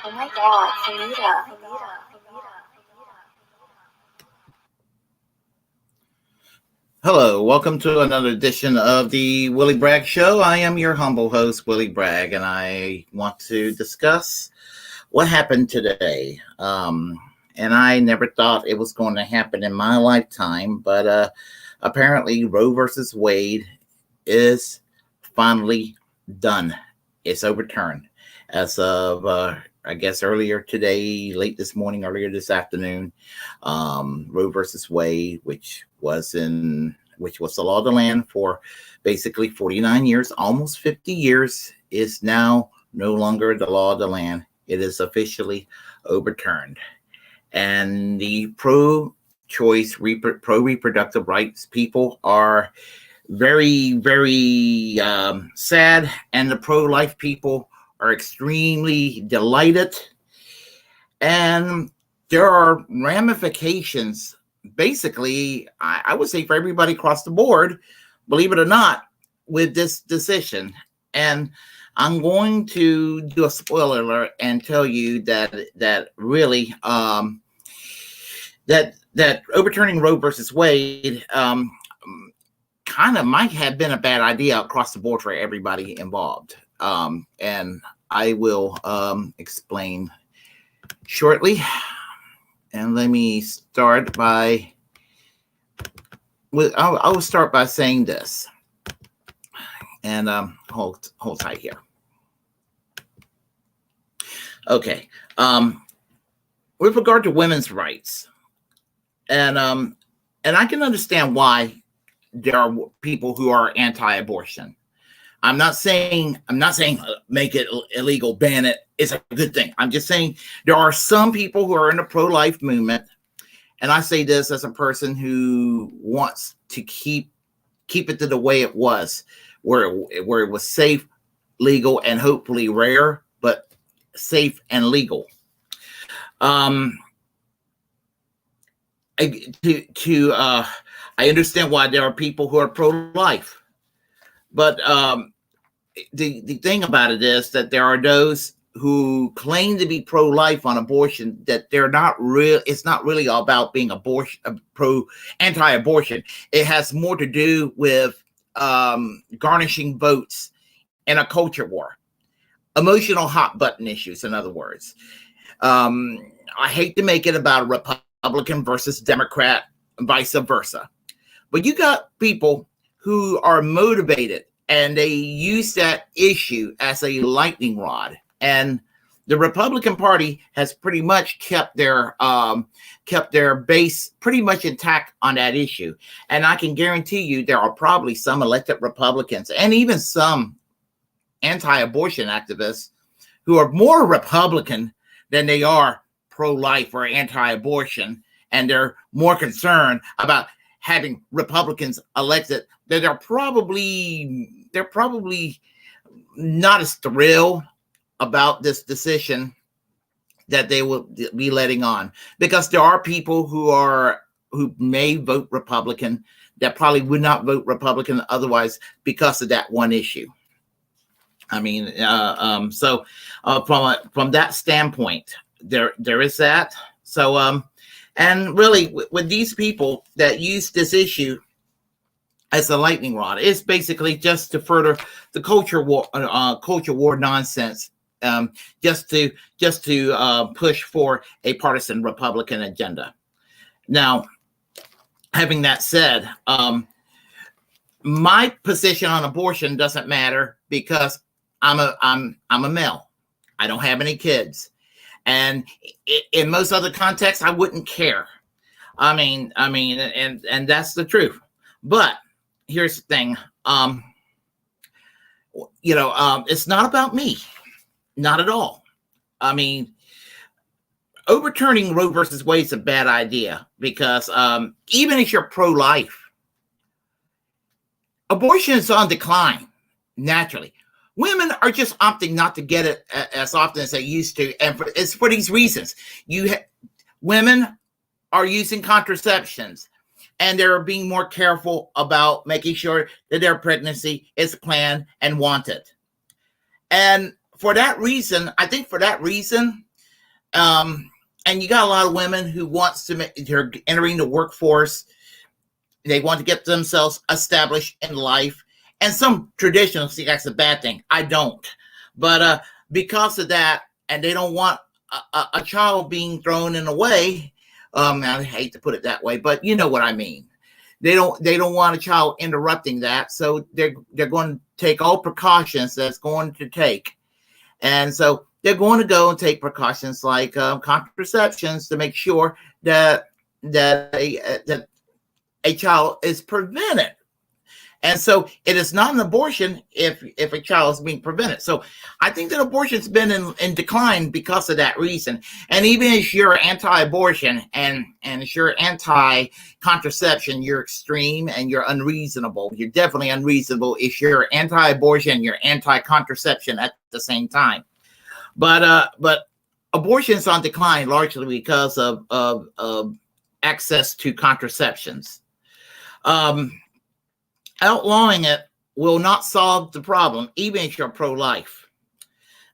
Oh my God, Anita. Hello, welcome to another edition of the Willie Bragg Show. I am your humble host, Willie Bragg, and I want to discuss what happened today. And I never thought it was going to happen in my lifetime, but apparently Roe versus Wade is finally done. It's overturned as of, I guess, earlier today, late this morning, earlier this afternoon. Roe versus Wade, which was the law of the land for basically 49 years, almost 50 years, is now no longer the law of the land. It is officially overturned. And the pro-choice, pro-reproductive rights people are very, very sad, and the pro-life people are extremely delighted. And there are ramifications, basically, I would say, for everybody across the board, believe it or not, with this decision. And I'm going to do a spoiler alert and tell you that really that overturning Roe versus Wade kind of might have been a bad idea across the board for everybody involved. And I will explain shortly. And let me start by, I will start by saying this. And hold tight here. Okay. With regard to women's rights, and I can understand why there are people who are anti-abortion. I'm not saying make it illegal, ban it. It's a good thing. I'm just saying there are some people who are in the pro-life movement, and I say this as a person who wants to keep it to the way it was, where it was safe, legal, and hopefully rare, but safe and legal. I understand why there are people who are pro-life, but the thing about it is that there are those who claim to be pro-life on abortion that they're not real. It's not really all about being anti-abortion. It has more to do with garnishing votes in a culture war, emotional hot button issues. In other words, I hate to make it about a Republican versus Democrat, and vice versa, but you got people who are motivated and they use that issue as a lightning rod. And The Republican Party has pretty much kept their base pretty much intact on that issue. And I can guarantee you there are probably some elected Republicans and even some anti-abortion activists who are more Republican than they are pro-life or anti-abortion, and they're more concerned about having Republicans elected. That they're probably not as thrilled about this decision that they will be letting on, because there are people who may vote Republican that probably would not vote Republican otherwise because of that one issue. I mean, so from that standpoint, there is that. So and really with these people that use this issue as a lightning rod, it's basically just to further the culture war nonsense. Just to push for a partisan Republican agenda. Now, having that said, my position on abortion doesn't matter because I'm a male. I don't have any kids, and in most other contexts, I wouldn't care. I mean, and that's the truth. But here's the thing. It's not about me. Not at all. I mean, overturning Roe versus Wade is a bad idea because even if you're pro-life, abortion is on decline naturally. Women are just opting not to get it as often as they used to, and it's for these reasons. Women are using contraceptions, and they're being more careful about making sure that their pregnancy is planned and wanted. And for that reason, and you got a lot of women who they're entering the workforce. They want to get themselves established in life. And some traditionalists see that's a bad thing. I don't. But because of that, and they don't want a child being thrown in a way. I hate to put it that way, but you know what I mean. They don't want a child interrupting that. So they're going to take all precautions that's going to take. And so they're going to go and take precautions like contraceptions to make sure that a child is prevented. And so it is not an abortion if a child is being prevented. So I think that abortion's been in decline because of that reason. And even if you're anti-abortion and if you're anti-contraception, you're extreme and you're unreasonable. You're definitely unreasonable if you're anti-abortion, you're anti-contraception at the same time. But abortion is on decline largely because of access to contraceptions. Outlawing it will not solve the problem, even if you're pro-life.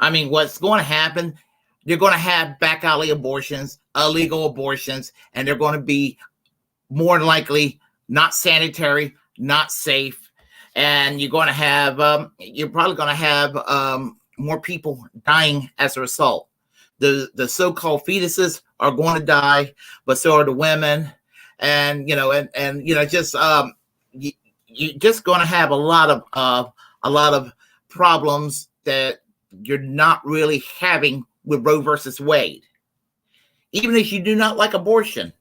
I mean, what's going to happen, you're going to have back alley abortions, illegal abortions, and they're going to be more than likely not sanitary, not safe. And you're probably going to have more people dying as a result. The so-called fetuses are going to die, but so are the women. And you're just going to have a lot of problems that you're not really having with Roe versus Wade. Even if you do not like abortion,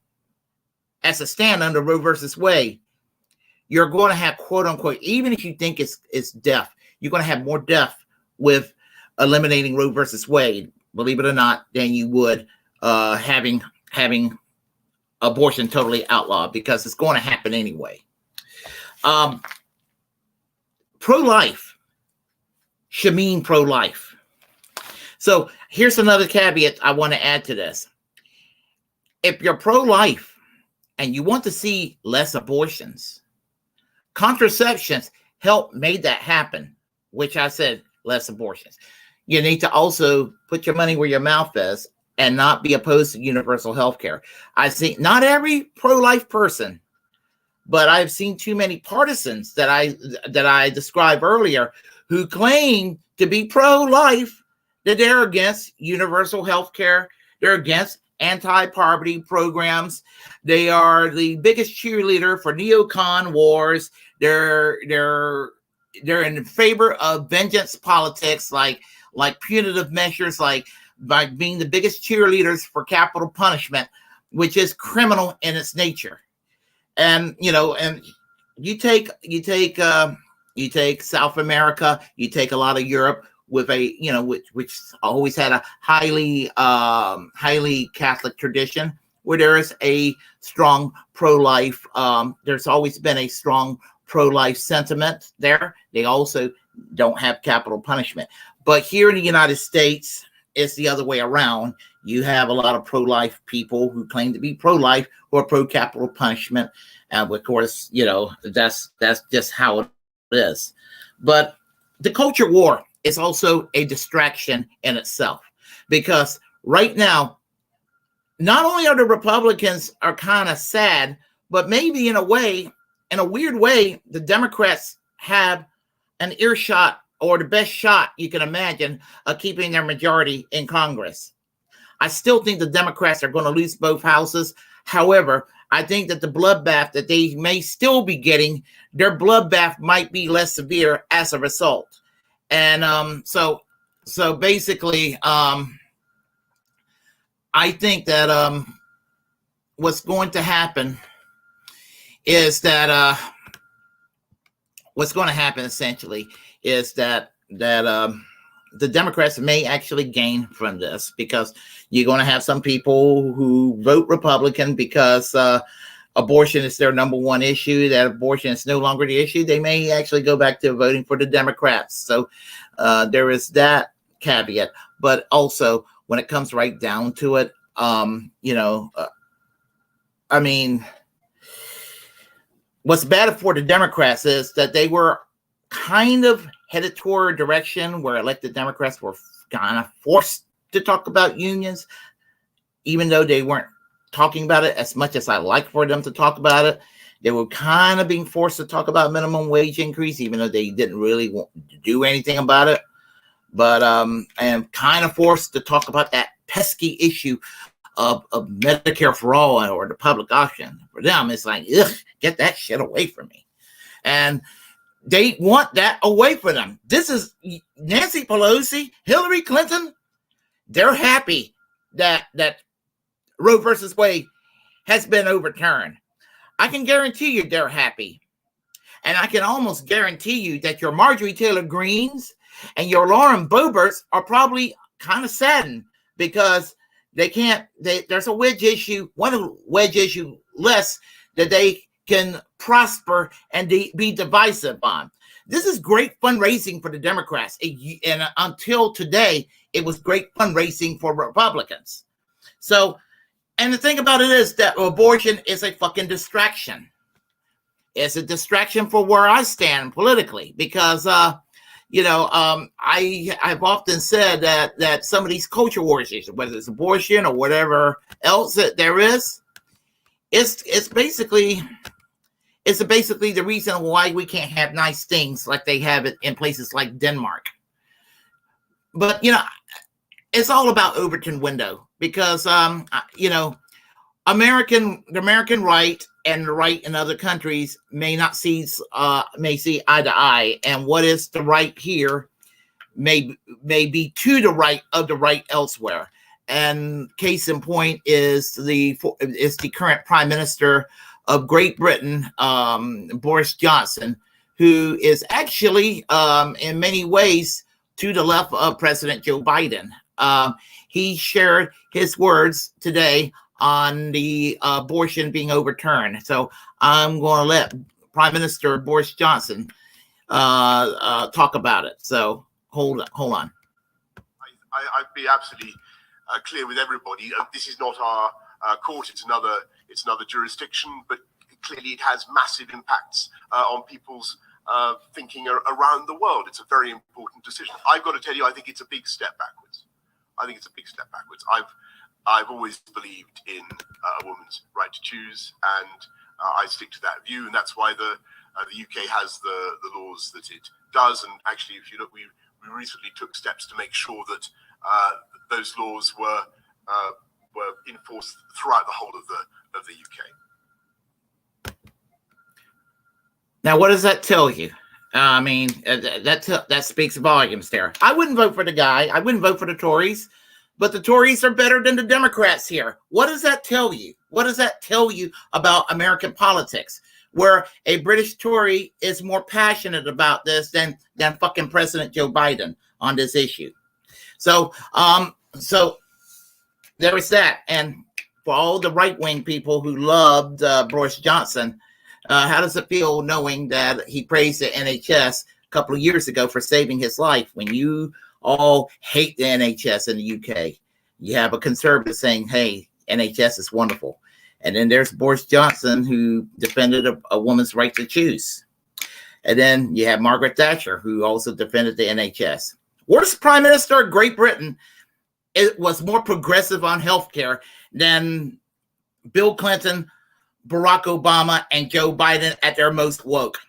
as a stand under Roe versus Wade, you're going to have, quote unquote, even if you think it's death, you're going to have more death with eliminating Roe versus Wade, believe it or not, than you would having abortion totally outlawed, because it's going to happen anyway. Pro-life should mean pro-life. So here's another caveat I want to add to this. If you're pro-life and you want to see less abortions, contraceptions help make that happen, which I said less abortions. You need to also put your money where your mouth is and not be opposed to universal health care. I see not every pro-life person, but I've seen too many partisans that I described earlier who claim to be pro-life, that they're against universal health care, they're against anti-poverty programs, they are the biggest cheerleader for neocon wars, they're in favor of vengeance politics, like punitive measures, like by being the biggest cheerleaders for capital punishment, which is criminal in its nature. And and you take South America, you take a lot of Europe with a which always had a highly Catholic tradition, where there is a strong pro-life. There's always been a strong pro-life sentiment there. They also don't have capital punishment. But here in the United States, it's the other way around. You have a lot of pro-life people who claim to be pro-life or pro-capital punishment. And of course, that's just how it is. But the culture war is also a distraction in itself, because right now, not only are the Republicans are kind of sad, but maybe in a weird way, the Democrats have an earshot, or the best shot you can imagine, of keeping their majority in Congress. I still think the Democrats are going to lose both houses. However, I think that the bloodbath that they may still be getting, their bloodbath might be less severe as a result. And so basically, I think that what's going to happen is that essentially is that the Democrats may actually gain from this, because you're going to have some people who vote Republican because abortion is their number one issue, that abortion is no longer the issue. They may actually go back to voting for the Democrats. So there is that caveat. But also, when it comes right down to it, I mean, what's bad for the Democrats is that they were kind of headed toward a direction where elected Democrats were kind of forced to talk about unions, even though they weren't talking about it as much as I like for them to talk about it. They were kind of being forced to talk about minimum wage increase, even though they didn't really want to do anything about it. But and kind of forced to talk about that pesky issue of Medicare for all, or the public option. For them, it's like, ugh, get that shit away from me. And they want that away from them. This is Nancy Pelosi, Hillary Clinton. They're happy that Roe versus Wade has been overturned. I can guarantee you they're happy. And I can almost guarantee you that your Marjorie Taylor Greens and your Lauren Boeberts are probably kind of saddened, because there's a wedge issue, one wedge issue less that they can prosper and be divisive on. This is great fundraising for the Democrats. And until today, it was great fundraising for Republicans. So, and the thing about it is that abortion is a fucking distraction. It's a distraction for where I stand politically, because I've often said that some of these culture wars, whether it's abortion or whatever else that there is, it's basically the reason why we can't have nice things like they have it in places like Denmark. But it's all about Overton window, because the American right and the right in other countries may see eye to eye, and what is the right here may be to the right of the right elsewhere. And case in point is the current Prime Minister of Great Britain, Boris Johnson, who is actually in many ways to the left of President Joe Biden. He shared his words today on the abortion being overturned. So I'm going to let Prime Minister Boris Johnson talk about it. So hold on. I'd be absolutely clear with everybody. This is not our court. It's another jurisdiction, but clearly it has massive impacts on people's thinking around the world. It's a very important decision. I've got to tell you, I think it's a big step backwards. I've always believed in a woman's right to choose, and I stick to that view, and that's why the UK has the laws that it does. And actually, if you look, we recently took steps to make sure that those laws were enforced throughout the whole of the UK. Now, what does that tell you? I mean, that speaks volumes there. I wouldn't vote for the guy. I wouldn't vote for the Tories. but the Tories are better than the Democrats here. What does that tell you? What does that tell you about American politics? Where a British Tory is more passionate about this than fucking President Joe Biden on this issue. So there is that. And for all the right-wing people who loved Boris Johnson, how does it feel knowing that he praised the NHS a couple of years ago for saving his life? When you all hate the NHS in the UK, you have a conservative saying, hey, NHS is wonderful. And then there's Boris Johnson, who defended a woman's right to choose. And then you have Margaret Thatcher, who also defended the NHS. Worst prime minister of Great Britain, it was more progressive on healthcare than Bill Clinton, Barack Obama, and Joe Biden at their most woke.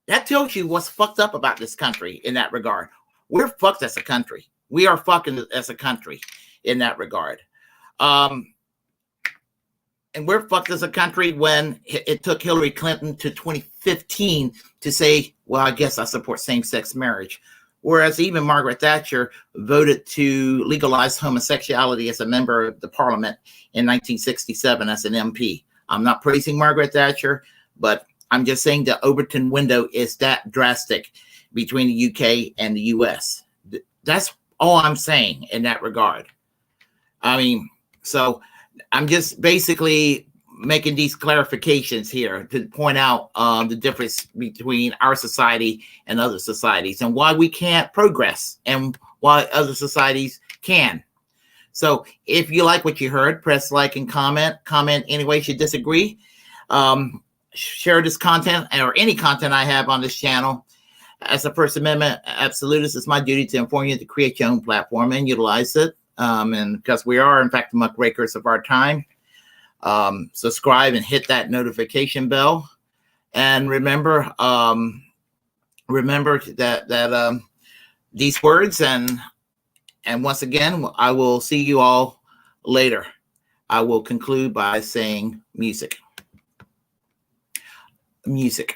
That tells you what's fucked up about this country in that regard. We're fucked as a country. We are fucking as a country in that regard. And we're fucked as a country when it took Hillary Clinton to 2015 to say, well, I guess I support same-sex marriage. Whereas even Margaret Thatcher voted to legalize homosexuality as a member of the parliament in 1967 as an MP. I'm not praising Margaret Thatcher, but I'm just saying the Overton window is that drastic between the UK and the US. That's all I'm saying in that regard. I mean, so I'm just basically making these clarifications here to point out the difference between our society and other societies and why we can't progress and why other societies can. So if you like what you heard, press like and comment any ways you disagree. Share this content or any content I have on this channel. As a First Amendment absolutist, it's my duty to inform you to create your own platform and utilize it. And because we are, in fact, the muckrakers of our time, subscribe and hit that notification bell. And remember that these words, and once again, I will see you all later. I will conclude by saying music. Music.